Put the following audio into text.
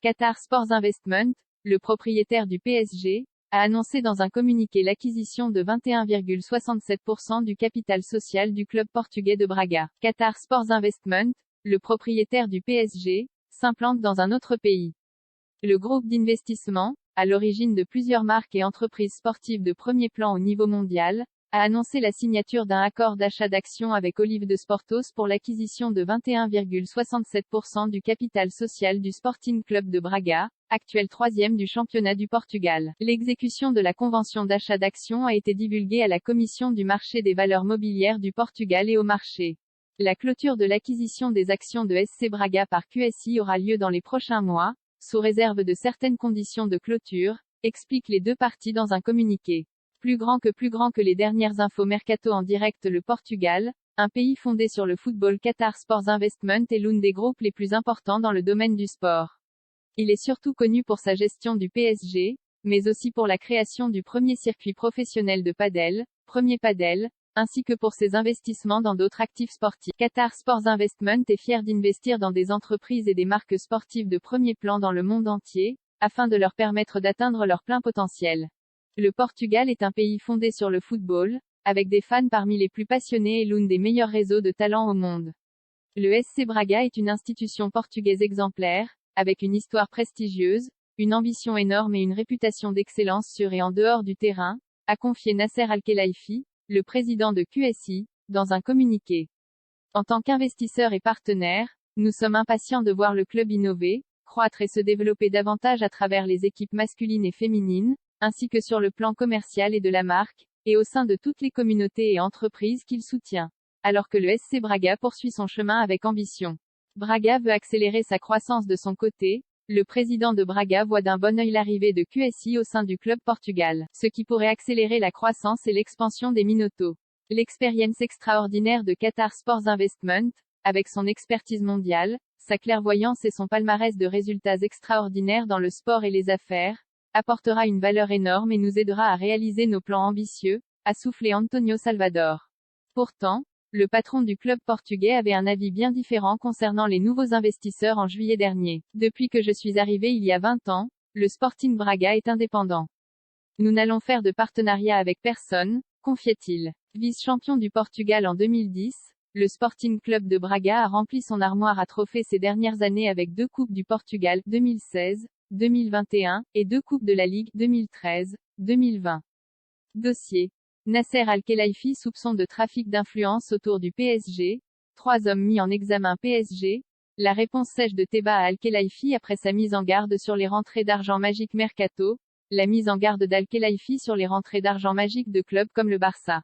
Qatar Sports Investment, le propriétaire du PSG, a annoncé dans un communiqué l'acquisition de 21,67% du capital social du club portugais de Braga. Qatar Sports Investment, le propriétaire du PSG, s'implante dans un autre pays. Le groupe d'investissement, à l'origine de plusieurs marques et entreprises sportives de premier plan au niveau mondial, a annoncé la signature d'un accord d'achat d'actions avec Olive de Sportos pour l'acquisition de 21,67% du capital social du Sporting Club de Braga, actuel troisième du championnat du Portugal. L'exécution de la convention d'achat d'actions a été divulguée à la Commission du marché des valeurs mobilières du Portugal et au marché. La clôture de l'acquisition des actions de SC Braga par QSI aura lieu dans les prochains mois, sous réserve de certaines conditions de clôture, expliquent les deux parties dans un communiqué. Plus grand que les dernières infos mercato en direct. Le Portugal, un pays fondé sur le football. Qatar Sports Investment est l'un des groupes les plus importants dans le domaine du sport. Il est surtout connu pour sa gestion du PSG, mais aussi pour la création du premier circuit professionnel de padel, Premier Padel, ainsi que pour ses investissements dans d'autres actifs sportifs. Qatar Sports Investment est fier d'investir dans des entreprises et des marques sportives de premier plan dans le monde entier, afin de leur permettre d'atteindre leur plein potentiel. Le Portugal est un pays fondé sur le football, avec des fans parmi les plus passionnés et l'un des meilleurs réseaux de talents au monde. Le SC Braga est une institution portugaise exemplaire, avec une histoire prestigieuse, une ambition énorme et une réputation d'excellence sur et en dehors du terrain, a confié Nasser Al-Khelaifi, le président de QSI, dans un communiqué. En tant qu'investisseur et partenaire, nous sommes impatients de voir le club innover, croître et se développer davantage à travers les équipes masculines et féminines, ainsi que sur le plan commercial et de la marque, et au sein de toutes les communautés et entreprises qu'il soutient. Alors que le SC Braga poursuit son chemin avec ambition. Braga veut accélérer sa croissance de son côté. Le président de Braga voit d'un bon œil l'arrivée de QSI au sein du club Portugal, ce qui pourrait accélérer la croissance et l'expansion des Minotaurs. L'expérience extraordinaire de Qatar Sports Investment, avec son expertise mondiale, sa clairvoyance et son palmarès de résultats extraordinaires dans le sport et les affaires, apportera une valeur énorme et nous aidera à réaliser nos plans ambitieux, a soufflé Antonio Salvador. Pourtant, le patron du club portugais avait un avis bien différent concernant les nouveaux investisseurs en juillet dernier. Depuis que je suis arrivé il y a 20 ans, le Sporting Braga est indépendant. Nous n'allons faire de partenariat avec personne, confiait-il. Vice-champion du Portugal en 2010, le Sporting Club de Braga a rempli son armoire à trophées ces dernières années avec 2 Coupes du Portugal, 2016, 2021, et 2 Coupes de la Ligue, 2013, 2020. Dossier. Nasser Al-Khelaifi soupçon de trafic d'influence autour du PSG. 3 hommes mis en examen PSG. La réponse sèche de Teba à Al-Khelaifi après sa mise en garde sur les rentrées d'argent magique mercato. La mise en garde d'Al-Khelaifi sur les rentrées d'argent magique de clubs comme le Barça.